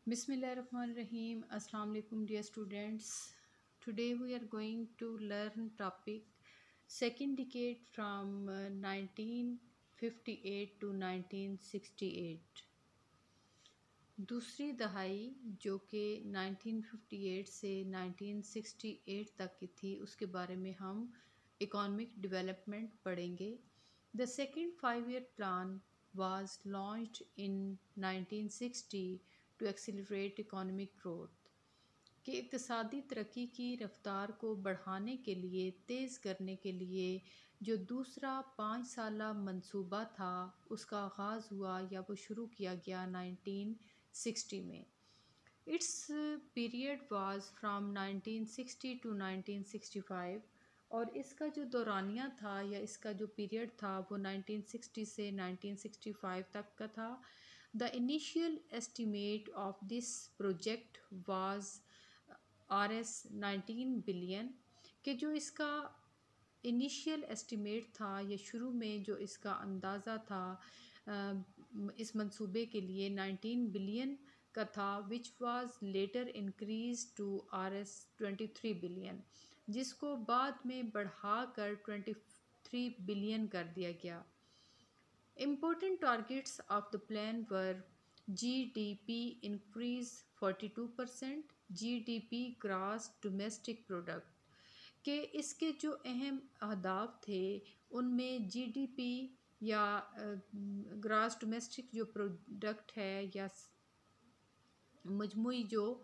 Bismillahirrahmanirrahim. Assalamu alaikum dear students. Today we are going to learn topic second decade from 1958 to 1968. دوسری دہائی جو کہ 1958 سے 1968 تک کی تھی اس کے بارے میں ہم اکانومک ڈیولپمنٹ پڑھیں گے. The second five-year plan was launched in 1960 to accelerate economic growth کہ اقتصادی ترقی کی رفتار کو بڑھانے کے لیے تیز کرنے کے لیے جو دوسرا 5 سالہ منصوبہ تھا اس کا آغاز ہوا یا وہ شروع کیا گیا 1960 میں. Its period was from 1960 to 1965 اور اس کا جو دورانیہ تھا یا اس کا جو پیریڈ تھا وہ 1960 سے 1965 تک کا تھا. The initial estimate of this project was Rs 19 billion کہ جو اس کا انیشیل اسٹیمیٹ تھا یا شروع میں جو اس کا اندازہ تھا اس منصوبے کے لیے 19 بلین کا تھا which was later increased to Rs 23 billion جس کو بعد میں بڑھا کر 23 بلین کر دیا گیا. Important targets of the plan were GDP increase 42%, GDP gross domestic product کہ اس کے جو اہم اہداف تھے ان میں جی ڈی پی یا گراس ڈومیسٹک جو پروڈکٹ ہے یا مجموعی جو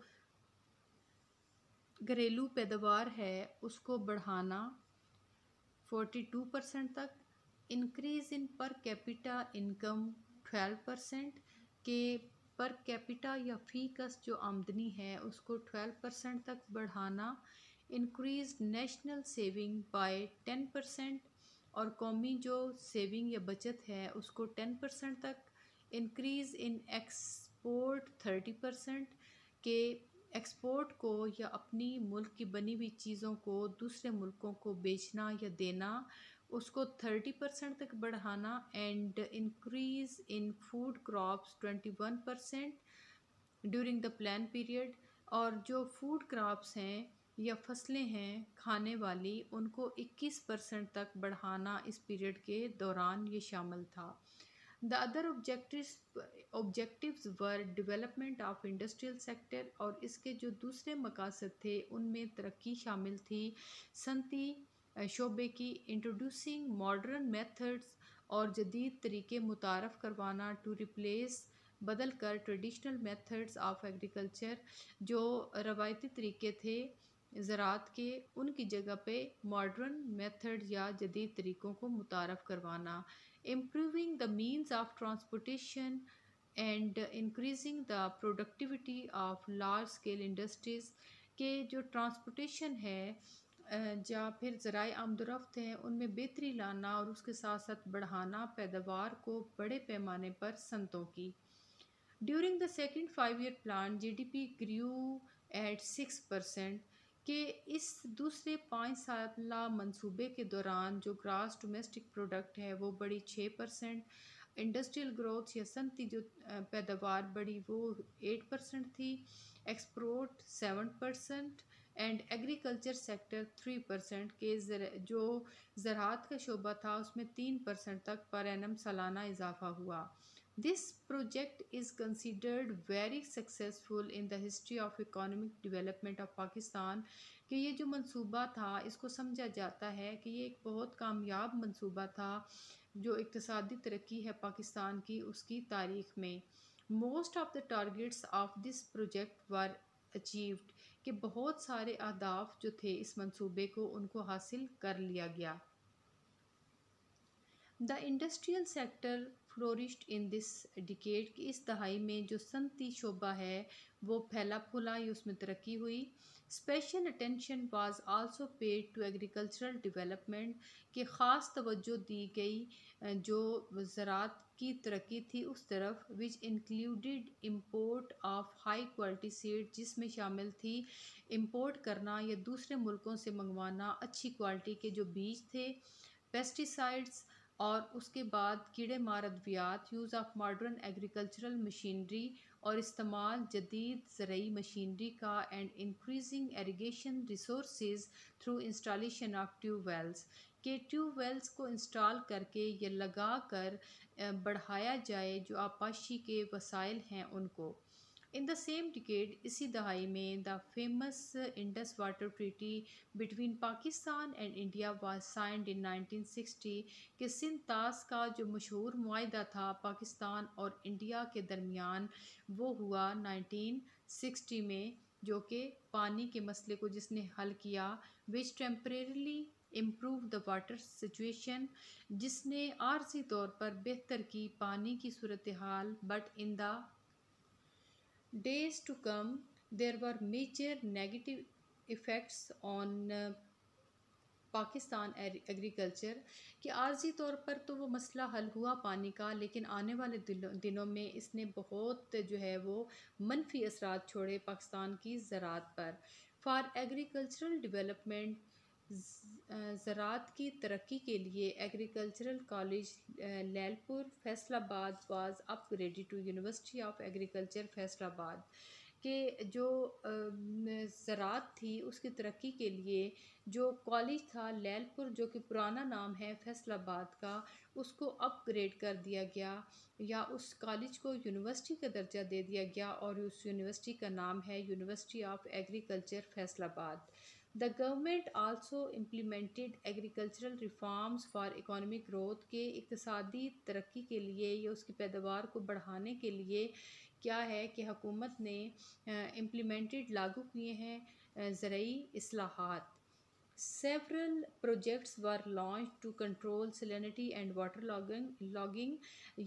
گھریلو پیداوار ہے اس کو بڑھانا 42% تک. Increase in per capita income 12% کہ پر کیپیٹا یا فی کس جو آمدنی ہے اس کو 12% تک بڑھانا. انکریز نیشنل سیونگ بائی 10% اور قومی جو سیونگ یا بچت ہے اس کو 10% تک. انکریز ان ایکسپورٹ 30% کہ ایکسپورٹ کو یا اپنی ملک کی بنی ہوئی چیزوں کو دوسرے ملکوں کو بیچنا یا دینا اس کو 30% تک بڑھانا. And increase in food crops 21% during the plan period اور جو فوڈ کراپس ہیں یا فصلیں ہیں کھانے والی ان کو 21% تک بڑھانا اس پیریڈ کے دوران یہ شامل تھا. The other objectives were development of industrial sector اور اس کے جو دوسرے مقاصد تھے ان میں ترقی شامل تھی صنعتی شعبے کی. انٹروڈیوسنگ ماڈرن میتھڈز اور جدید طریقے متعارف کروانا ٹو ریپلیس بدل کر ٹریڈیشنل میتھڈز آف ایگریکلچر جو روایتی طریقے تھے زراعت کے ان کی جگہ پہ ماڈرن میتھڈ یا جدید طریقوں کو متعارف کروانا. Improving the means of transportation and increasing the productivity of large scale industries کہ جو ٹرانسپورٹیشن ہے یا پھر ذرائع آمد و رفت ہیں ان میں بہتری لانا اور اس کے ساتھ ساتھ بڑھانا پیداوار کو بڑے پیمانے پر صنعتوں کی. During the second 5-year plan G D P grew at 6% کہ اس دوسرے 5 سالہ منصوبے کے دوران جو گراس ڈومیسٹک پروڈکٹ ہے وہ بڑی 6%. انڈسٹریل گروتھ یا صنعتی جو پیداوار بڑی وہ 8% تھی. ایکسپورٹ 7% اینڈ ایگریکلچر سیکٹر 3% کہ جو زراعت کا شعبہ تھا اس میں 3% تک پر اینم سالانہ اضافہ ہوا. This project is considered very successful in the history of economic development of Pakistan کہ یہ جو منصوبہ تھا اس کو سمجھا جاتا ہے کہ یہ ایک بہت کامیاب منصوبہ تھا جو اقتصادی ترقی ہے پاکستان کی اس کی تاریخ میں. Most of the targets of this project were achieved کہ بہت سارے اہداف جو تھے اس منصوبے کو ان کو حاصل کر لیا گیا. The industrial sector flourished in this decade کہ اس دہائی میں جو صنعتی شعبہ ہے وہ پھیلا پھولا اس میں ترقی ہوئی. Special attention was also paid to agricultural development کہ خاص توجہ دی گئی جو زراعت کی ترقی تھی اس طرف which included import of high quality seed جس میں شامل تھی امپورٹ کرنا یا دوسرے ملکوں سے منگوانا اچھی کوالٹی کے جو بیج تھے. پیسٹیسائڈز اور اس کے بعد کیڑے مار ادویات. Use of modern agricultural machinery اور استعمال جدید زرعی مشینری کا and increasing irrigation resources through installation of tube wells, کہ ٹیوب ویلز کو انسٹال کر کے یا لگا کر بڑھایا جائے جو آبپاشی کے وسائل ہیں ان کو۔ In the same decade، اسی دہائی میں the famous Indus Water Treaty between Pakistan and India was signed in 1960، کہ سندھ طاس کا جو مشہور معاہدہ تھا پاکستان اور انڈیا کے درمیان وہ ہوا 1960 میں، جو کہ پانی کے مسئلے کو جس نے حل کیا، which temporarily improve the water situation، جس نے عارضی طور پر بہتر کی پانی کی صورتحال، but in the days to come there were major negative effects on Pakistan agriculture, کہ عارضی طور پر تو وہ مسئلہ حل ہوا پانی کا، لیکن آنے والے دنوں میں اس نے بہت جو ہے وہ منفی اثرات چھوڑے پاکستان کی زراعت پر۔ فار ایگریکلچرل ڈیولپمنٹ، زراعت کی ترقی کے لیے agricultural college Lyallpur Faisalabad was upgraded to university of agriculture Faisalabad, کہ جو زراعت تھی اس کی ترقی کے لیے جو کالج تھا لیلپور، جو کہ پرانا نام ہے فیصل آباد کا، اس کو اپ گریڈ کر دیا گیا یا اس کالج کو یونیورسٹی کا درجہ دے دیا گیا، اور اس یونیورسٹی کا نام ہے یونیورسٹی آف ایگریکلچر فیصل آباد۔ The government also implemented agricultural reforms for economic growth، کے اقتصادی ترقی کے لیے یا اس کی پیداوار کو بڑھانے کے لیے کیا ہے کہ حکومت نے implemented لاگو کیے ہیں زرعی اصلاحات۔ Several projects were launched to control salinity and water logging،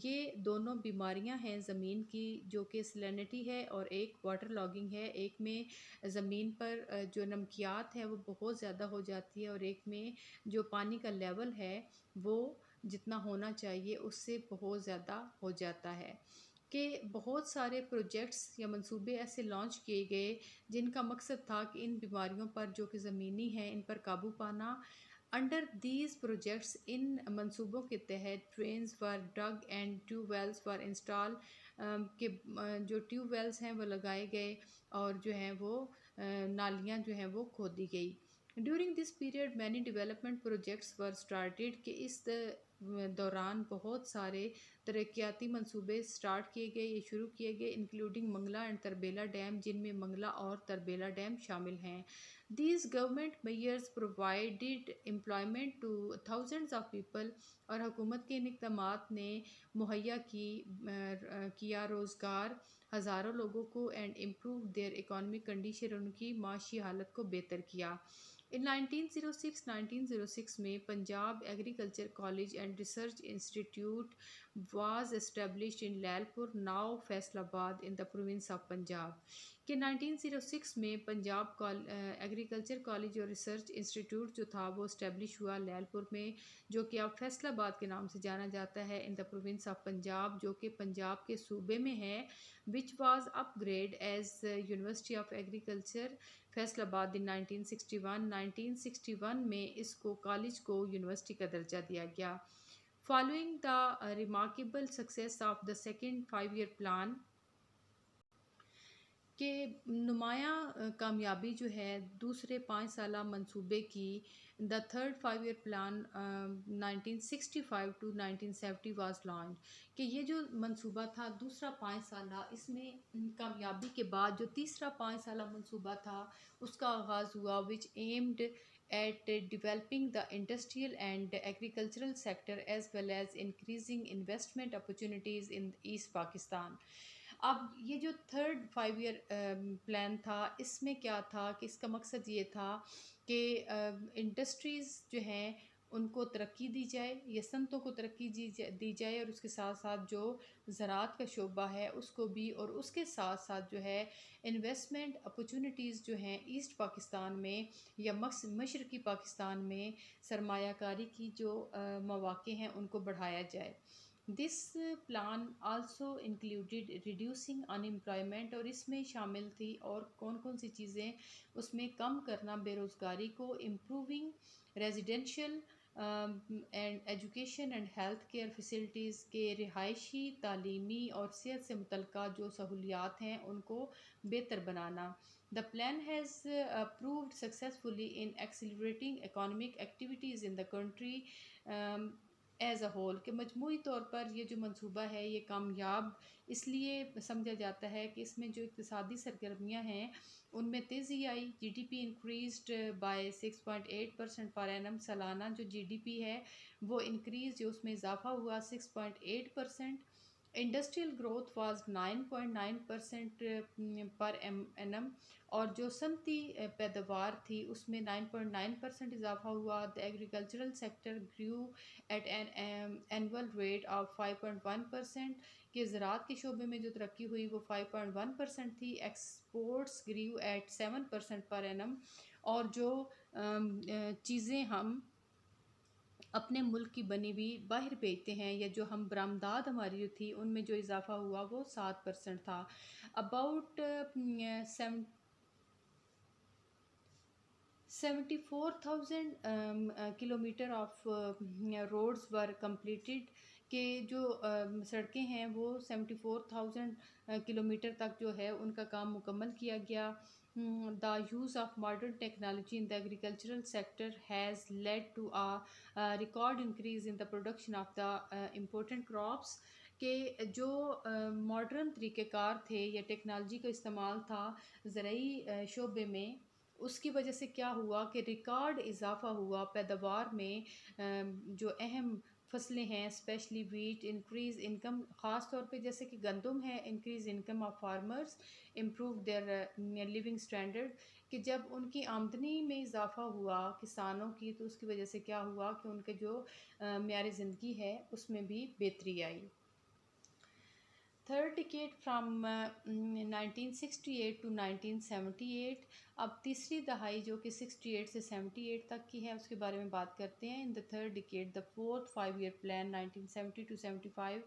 یہ دونوں بیماریاں ہیں زمین کی، جو کہ سلینٹی ہے اور ایک واٹر لاگنگ ہے، ایک میں زمین پر جو نمکیات ہے وہ بہت زیادہ ہو جاتی ہے، اور ایک میں جو پانی کا لیول ہے وہ جتنا ہونا چاہیے اس سے بہت زیادہ ہو جاتا ہے، کہ بہت سارے پروجیکٹس یا منصوبے ایسے لانچ کیے گئے جن کا مقصد تھا کہ ان بیماریوں پر جو کہ زمینی ہیں ان پر قابو پانا۔ انڈر دیز پروجیکٹس، ان منصوبوں کے تحت drains were dug and tube wells were installed, کہ جو ٹیوب ویلز ہیں وہ لگائے گئے اور جو ہیں وہ نالیاں جو ہیں وہ کھودی گئی۔ During this period many development projects were started, کہ اس دوران بہت سارے ترقیاتی منصوبے سٹارٹ کیے گئے یا شروع کیے گئے، including Mangla and Tarbela dam, جن میں منگلا اور تربیلا ڈیم شامل ہیں۔ These government measures provided employment to thousands of people, اور حکومت کے ان اقدامات نے مہیا کیا روزگار ہزاروں لوگوں کو، and improve their economic condition, ان کی معاشی حالت کو بہتر کیا۔ ان 1906 میں Punjab agriculture college and research institute was established in Lyallpur now Faisalabad in the province of Punjab, کہ 1906 میں پنجاب ایگریکلچر کالج اور ریسرچ انسٹیٹیوٹ جو تھا وہ اسٹیبلش ہوا لیلپور میں، جو کہ اب فیصل آباد کے نام سے جانا جاتا ہے، in the province of Punjab, جو کہ پنجاب کے صوبے میں ہے، which was upgrade as university of agriculture Faisalabad in 1961 میں اس کو کالج کو یونیورسٹی کا درجہ دیا گیا۔ Following the remarkable success of the second 5 year plan, کہ نمایاں کامیابی جو ہے دوسرے 5 سالہ منصوبے کی، the third 5 year plan 1965 to 1970 was launch, کہ یہ جو منصوبہ تھا دوسرا 5 سالہ، اس میں کامیابی کے بعد جو تیسرا 5 سالہ منصوبہ تھا اس کا آغاز ہوا، which aimed at developing the industrial and agricultural sector as well as increasing investment opportunities in East Pakistan. اب یہ جو تھرڈ 5 year پلان تھا، اس میں کیا تھا کہ اس کا مقصد یہ تھا کہ انڈسٹریز جو ہیں ان کو ترقی دی جائے یا صنعتوں کو ترقی دی جائے، اور اس کے ساتھ ساتھ جو زراعت کا شعبہ ہے اس کو بھی، اور اس کے ساتھ ساتھ جو ہے انویسٹمنٹ اپرچونیٹیز جو ہیں ایسٹ پاکستان میں یا مشرقی پاکستان میں سرمایہ کاری کی جو مواقع ہیں ان کو بڑھایا جائے۔ This plan also included reducing unemployment, اور اس میں شامل تھی اور کون کون سی چیزیں اس میں کم کرنا بے روزگاری کو، improving residential and education and health care facilities کے رہائشی، تعلیمی اور صحت سے متعلقہ جو سہولیات ہیں ان کو بہتر بنانا۔ The plan has proved successfully in accelerating economic activities in the country as a whole, کہ مجموعی طور پر یہ جو منصوبہ ہے یہ کامیاب اس لیے سمجھا جاتا ہے کہ اس میں جو اقتصادی سرگرمیاں ہیں ان میں تیزی آئی۔ G D P increased by 6.8% per annum, سالانہ جو جی ڈی پی ہے وہ انکریز، جو اس میں اضافہ ہوا 6.8%۔ Industrial growth was 9.9% per annum, اور جو صنعتی پیداوار تھی اس میں 9.9% اضافہ ہوا۔ The agricultural sector grew at an annual rate of 5.1%، کہ زراعت کے شعبے میں جو ترقی ہوئی وہ 5.1% تھی۔ ایکسپورٹس گریو ایٹ 7% پر اینم، اور جو چیزیں ہم اپنے ملک کی بنی ہوئی باہر بھیجتے ہیں یا جو ہم برآمدات ہماری جو تھی ان میں جو اضافہ ہوا وہ 7% تھا۔ About 74,000 kilometre of roads were completed, کہ جو سڑکیں ہیں وہ 74,000 کلومیٹر تک جو ہے ان کا کام مکمل کیا گیا۔ The use of modern technology in the agricultural sector has led to a record increase in the production of the important crops، کہ جو ماڈرن طریقہ کار تھے یا ٹیکنالوجی کا استعمال تھا زرعی شعبے میں، اس کی وجہ سے کیا ہوا کہ ریکارڈ اضافہ ہوا پیداوار میں۔ جو اہم فصلیں ہیں اسپیشلی ویٹ، انکریز انکم، خاص طور پہ جیسے کہ گندم ہے، increase income of farmers, improve their living standard, کہ جب ان کی آمدنی میں اضافہ ہوا کسانوں کی تو اس کی وجہ سے کیا ہوا کہ ان کے جو معیار زندگی ہے اس میں بھی بہتری آئی۔ تھرڈ ڈیکیڈ فرام 1968 to 1978، اب تیسری دہائی جو کہ 68 سے 78 تک کی ہے اس کے بارے میں بات کرتے ہیں۔ In the third decade, the fourth 5 year plan 1970 to 75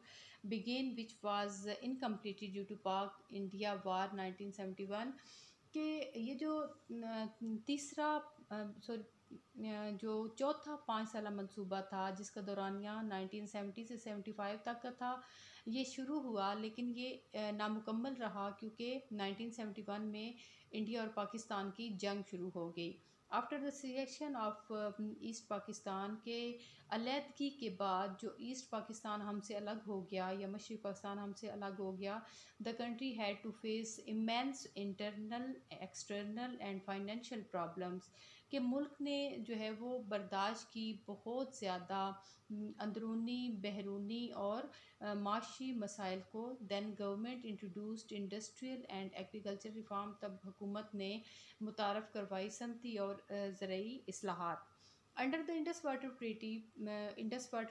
began which was incompleted due to Pak India War 1971، کہ یہ جو تیسرا جو چوتھا 5 سالہ منصوبہ تھا جس کا دورانیہ 1970 سے 75 تک کا تھا، یہ شروع ہوا لیکن یہ نامکمل رہا کیونکہ 1971 میں انڈیا اور پاکستان کی جنگ شروع ہو گئی۔ After the section of East Pakistan, کے علیحدگی کے بعد جو ایسٹ پاکستان ہم سے الگ ہو گیا یا مشرقی پاکستان ہم سے الگ ہو گیا، the country had to face immense internal, external and financial problems, کہ ملک نے جو ہے وہ برداشت کی بہت زیادہ اندرونی، بیرونی اور معاشی مسائل کو۔ Then government introduced industrial and agriculture reform, تب حکومت نے متعارف کروائی صنعتی اور زرعی اصلاحات۔ Under the Indus water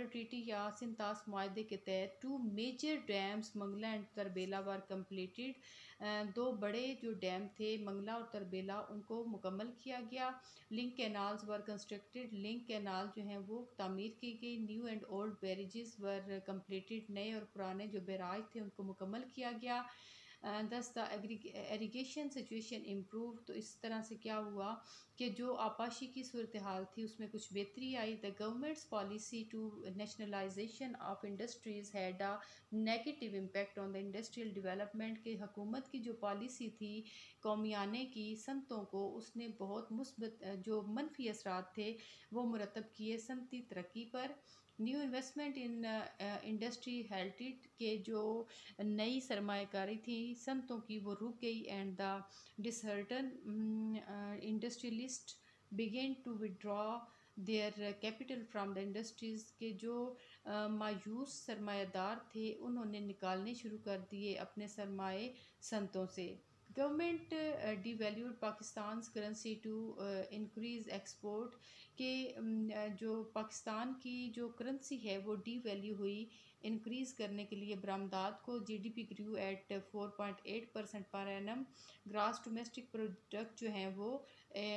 treaty یا سنتاس معاہدے کے تحت 2 major dams Mangla and Tarbela were completed, 2 بڑے جو ڈیم تھے منگلا اور تربیلا ان کو مکمل کیا گیا۔ Link canals were constructed, link canal جو ہیں وہ تعمیر کی گئی۔ New and old barrages were completed, نئے اور پرانے جو بیراج تھے ان کو مکمل کیا گیا۔ دس دا ایریگیشن سچویشن امپروو، تو اس طرح سے کیا ہوا کہ جو آبپاشی کی صورتحال تھی اس میں کچھ بہتری آئی۔ The government's policy to nationalization of industries had a negative impact on the industrial development, کہ حکومت کی جو پالیسی تھی قومیانے کی صنعتوں کو، اس نے بہت مثبت جو منفی اثرات تھے وہ مرتب کیے صنعتی ترقی پر۔ نیو انویسٹمنٹ ان انڈسٹری ہیلٹڈ، کہ جو نئی سرمایہ کاری تھی صنعتوں کی وہ رک گئی۔ And the disheartened industrialist begin to withdraw their capital from the industries, کہ جو مایوس سرمایہ دار تھے انہوں نے نکالنے شروع کر دیے اپنے سرمایے صنعتوں سے۔ Government devalued Pakistan's currency to increase export, کہ جو پاکستان کی جو کرنسی ہے وہ ڈی ویلیو ہوئی انکریز کرنے کے لیے برآمدات کو۔ G D P grew at 4.8% per annum, gross domestic product جو ہیں وہ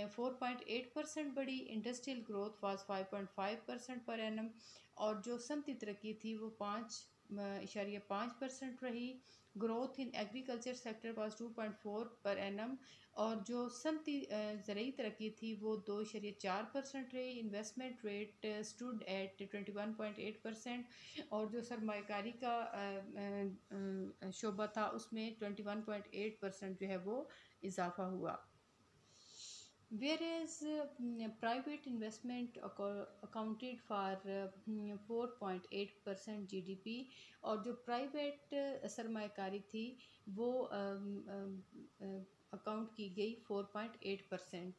4.8% بڑھی۔ Industrial growth was 5.5% per annum, اور جو صنعتی ترقی تھی وہ 5.5% رہی۔ Growth in agriculture sector was 2.4 per annum, اور جو صنعتی زرعی ترقی تھی وہ 2.4% رہی. انویسٹمنٹ ریٹ اسٹوڈ ایٹ 21.8%، اور جو سرمایہ کاری کا شعبہ تھا اس میں 21.8% جو ہے وہ اضافہ ہوا. Whereas private investment accounted for 4.8% GDP، اور جو پرائیویٹ سرمایہ کاری تھی وہ اکاؤنٹ کی گئی 4.8%.